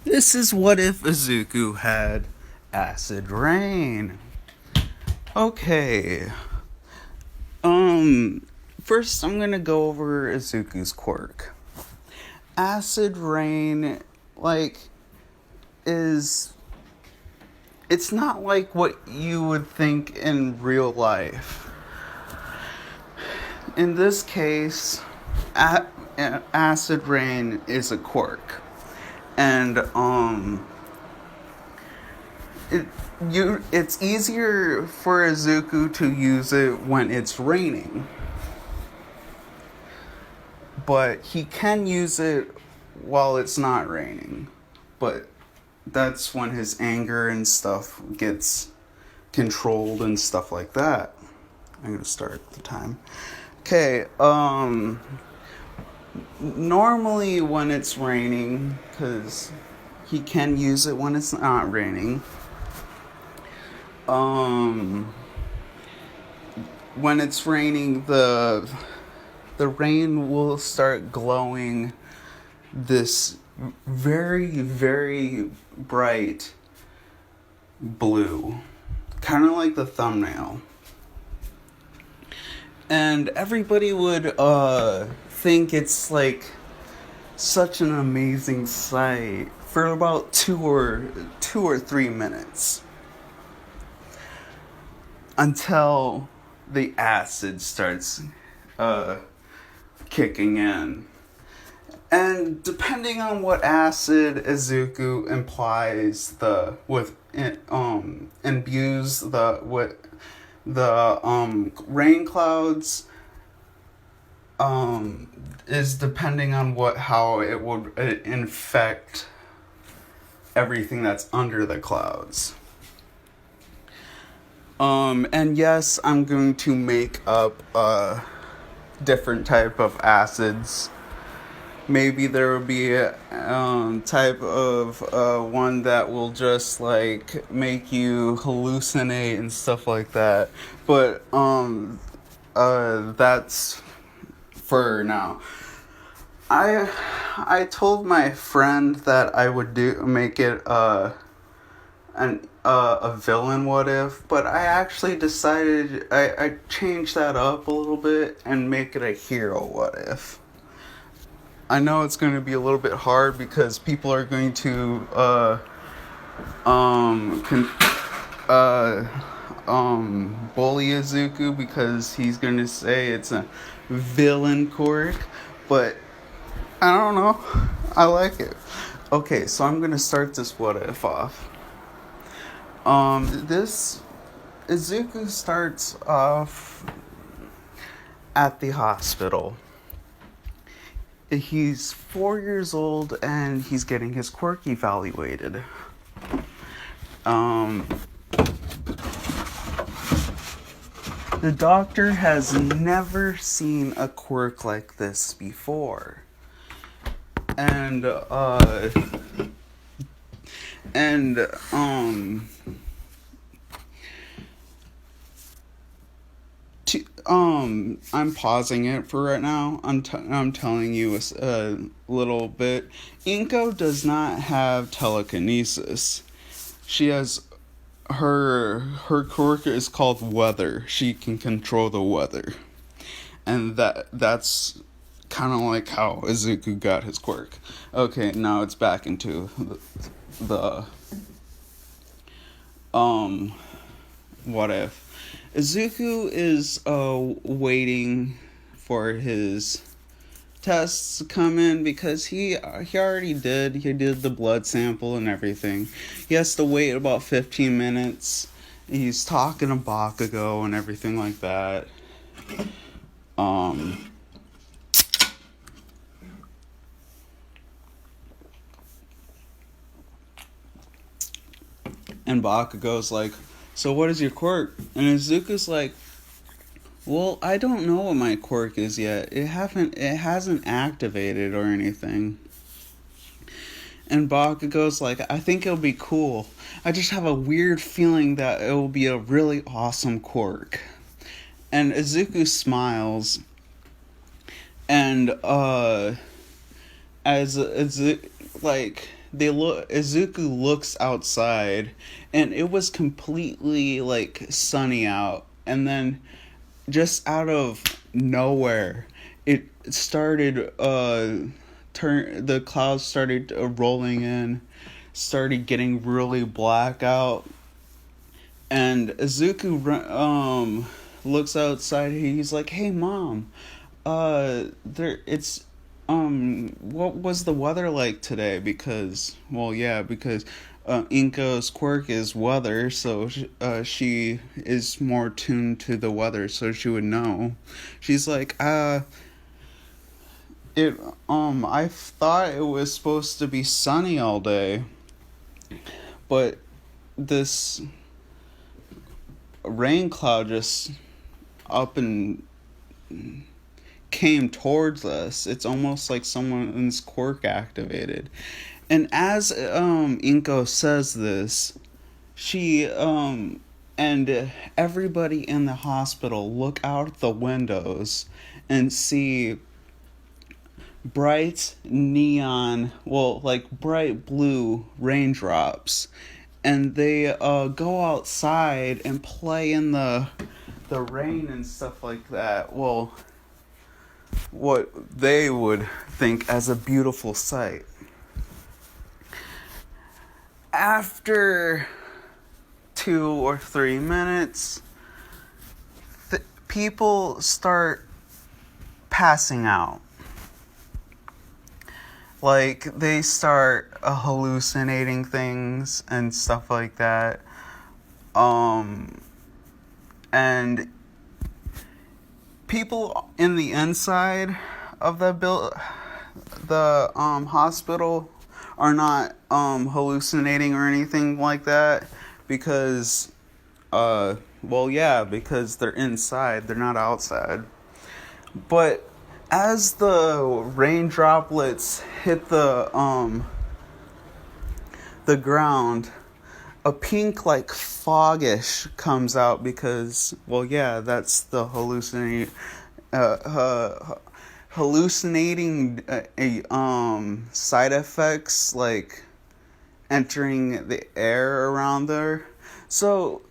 This is what if Izuku had acid rain. Okay. Um First I'm gonna go over Izuku's quirk. Acid rain like is it's not like what you would think in real life. In this case, acid rain is a quirk. And it it's easier for Izuku to use it when it's raining, but he can use it while it's not raining. But that's when his anger and stuff gets controlled and stuff like that. I'm gonna start the time. Okay, normally when it's raining, because he can use it when it's not raining. When it's raining, the rain will start glowing this very, very bright blue, kind of like the thumbnail. And everybody would think it's like such an amazing sight for about 2 or 3 minutes until the acid starts kicking in. And depending on what acid Izuku implies imbues the rain clouds, is depending on how it would infect everything that's under the clouds. And yes, I'm going to make up a different type of acids. Maybe there will be a type of one that will just like make you hallucinate and stuff like that. But that's for now. I told my friend that I would make it a villain what if, but I actually decided I changed that up a little bit and make it a hero what if. I know it's going to be a little bit hard because people are going to bully Izuku because he's going to say it's a villain quirk, but I don't know. I like it. Okay, so I'm going to start this what if off. This Izuku starts off at the hospital. He's 4 years old and he's getting his quirk evaluated. The doctor has never seen a quirk like this before. And I'm pausing it for right now. I'm telling you a little bit. Inko does not have telekinesis. She has her quirk is called weather. She can control the weather, and that's kind of like how Izuku got his quirk. Okay, now it's back into the what if. Izuku is waiting for his tests to come in because he already did the blood sample and everything. He has to wait about 15 minutes. He's talking to Bakugo and everything like that. And Bakugo's like, so what is your quirk? And Izuku's like, well, I don't know what my quirk is yet. It hasn't activated or anything. And Bakugo's like, I think it'll be cool. I just have a weird feeling that it will be a really awesome quirk. And Izuku smiles. And as like Izuku looks outside, and it was completely like sunny out, and then just out of nowhere, it started the clouds started rolling in, started getting really black out, and Izuku looks outside. He's like, "Hey, mom, what was the weather like today?" Because, well, yeah, because Inko's quirk is weather, so she is more tuned to the weather, so she would know. She's like, I thought it was supposed to be sunny all day, but this rain cloud just up and came towards us. It's almost like someone's quirk activated. And as Inko says this, she and everybody in the hospital look out the windows and see bright neon, well, like bright blue raindrops, and they go outside and play in the rain and stuff like that. Well, what they would think as a beautiful sight. After 2 or 3 minutes, people start passing out. Like, they start hallucinating things and stuff like that. And people in the inside of the hospital are not hallucinating or anything like that, because because they're inside, they're not outside. But as the rain droplets hit the ground, a pink, like, foggish comes out, because, well, yeah, that's the hallucinating side effects, like entering the air around there. So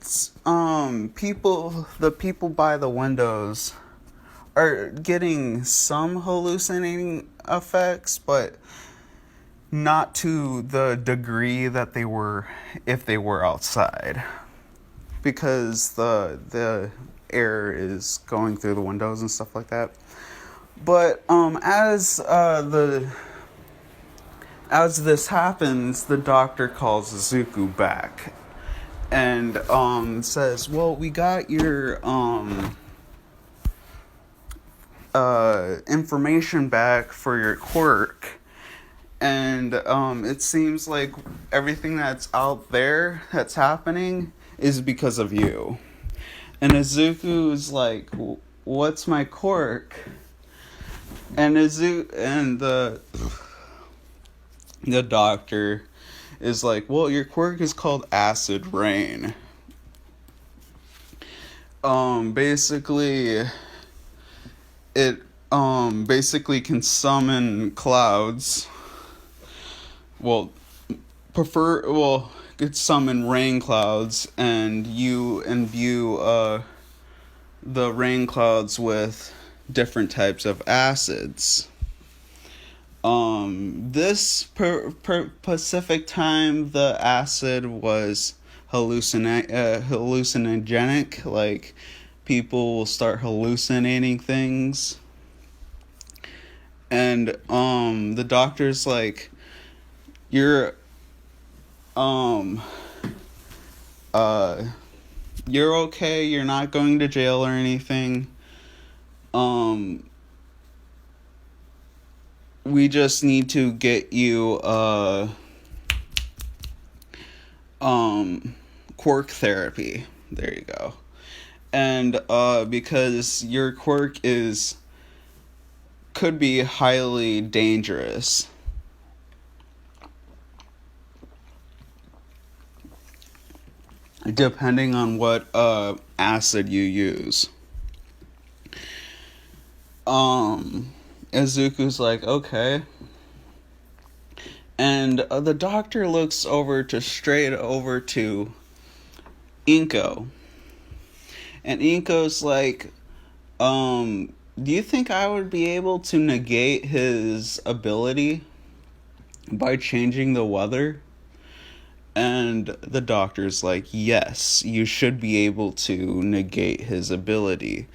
the people by the windows are getting some hallucinating effects, but not to the degree that they were if they were outside, because the air is going through the windows and stuff like that. But as this happens, the doctor calls Izuku back and says, "Well, we got your information back for your quirk, and it seems like everything that's out there that's happening is because of you." And Izuku's like, "What's my quirk?" And the doctor is like, "Well, your quirk is called acid rain. Basically, it basically can summon clouds. Well, could summon rain clouds, and you imbue the rain clouds with different types of acids. This specific time, the acid was hallucinogenic, like people will start hallucinating things. And the doctor's like, you're okay, you're not going to jail or anything. We just need to get you quirk therapy. There you go. And because your quirk could be highly dangerous. Depending on what acid you use. Izuku's like, okay. And the doctor looks straight over to Inko. And Inko's like, do you think I would be able to negate his ability by changing the weather? And the doctor's like, yes, you should be able to negate his ability.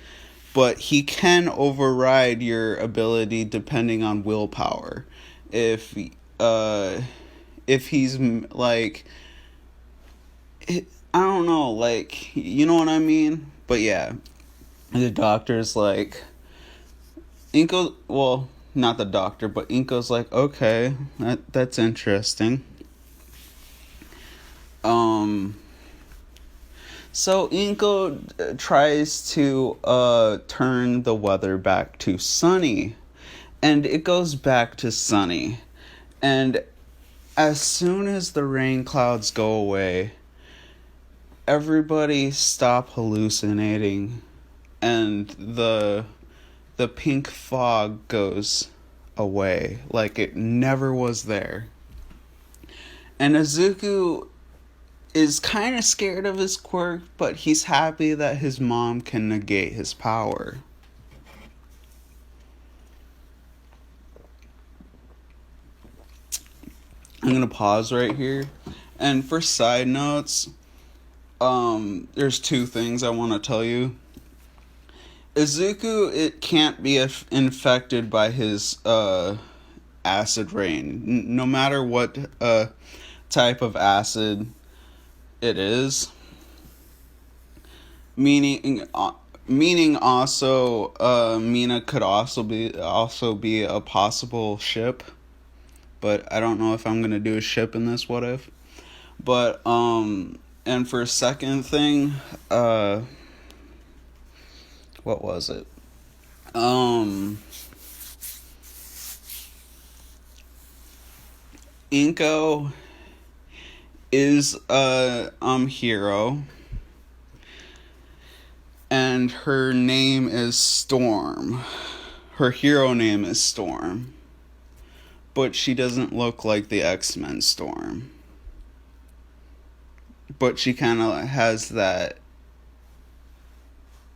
But he can override your ability depending on willpower. If he's like, I don't know, like, you know what I mean? But yeah, the doctor's like, Inko, well, not the doctor, but Inko's like, okay, that's interesting. So Inko tries to turn the weather back to sunny, and it goes back to sunny. And as soon as the rain clouds go away, everybody stop hallucinating, and the pink fog goes away like it never was there. And Izuku is kind of scared of his quirk, but he's happy that his mom can negate his power. I'm gonna pause right here. And for side notes, there's two things I want to tell you. Izuku, it can't be infected by his acid rain. No matter what type of acid it is. Meaning also, Mina could also be a possible ship. But I don't know if I'm gonna do a ship in this what if. But and for a second thing, what was it? Inko is a hero, and her name is Storm. Her hero name is Storm, but she doesn't look like the X-Men Storm. But she kind of has that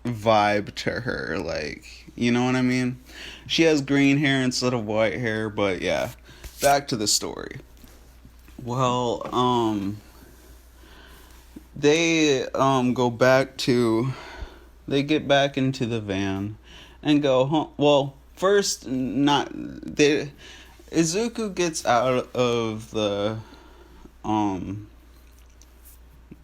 vibe to her, like, you know what I mean? She has green hair instead of white hair, but yeah. Back to the story. Well, they get back into the van and go home. Well, first, Izuku gets out of the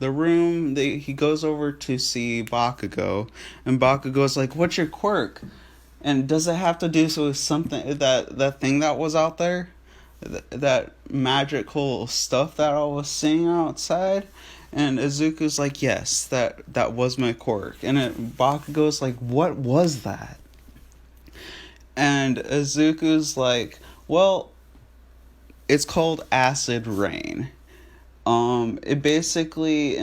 room. He goes over to see Bakugo, and Bakugo's like, "What's your quirk?" And does it have to do with something that thing that was out there, that magical stuff that I was seeing outside? And Izuku's like, "Yes, that was my quirk." And Bakugo's like, "What was that?" And Izuku's like, "Well, it's called acid rain. It basically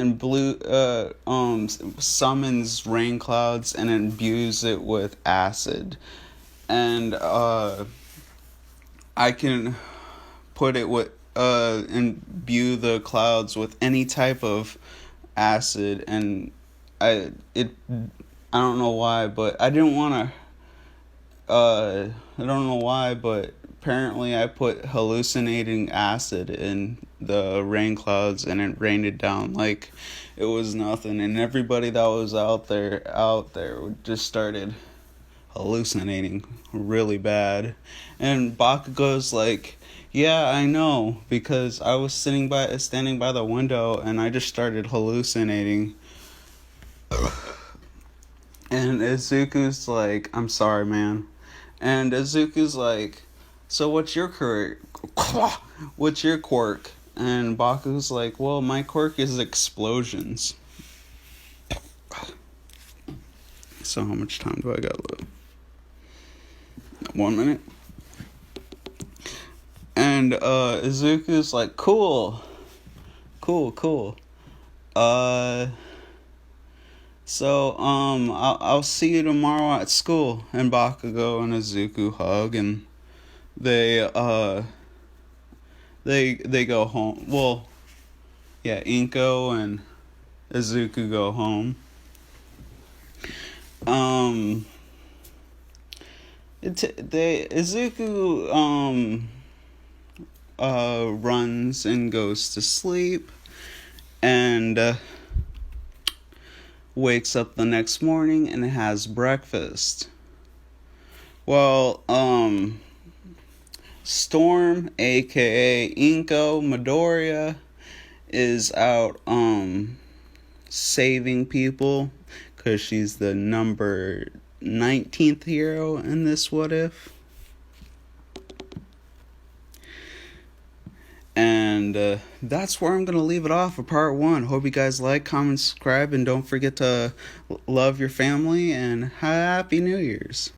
summons rain clouds and imbues it with acid. And I can put it with imbue the clouds with any type of acid, and I don't know why, but I didn't want to I don't know why, but apparently I put hallucinating acid in the rain clouds, and it rained it down like it was nothing, and everybody that was out there just started hallucinating really bad. And Bakugo's like, "Yeah, I know, because I was standing by the window, and I just started hallucinating." And Izuku's like, "I'm sorry, man." And Izuku's like, "So what's your quirk?" What's your quirk? And Baku's like, "Well, my quirk is explosions." So how much time do I got left? 1 minute. And Izuku's like, cool. So I'll see you tomorrow at school. And Bakugo and Izuku hug, and they They go home. Well, yeah, Inko and Izuku go home. Um, Izuku runs and goes to sleep, and wakes up the next morning and has breakfast. Well, Storm, aka Inko Midoriya, is out saving people because she's the number 19th hero in this What If. And that's where I'm going to leave it off for part one. Hope you guys like, comment, subscribe, and don't forget to love your family and Happy New Year's.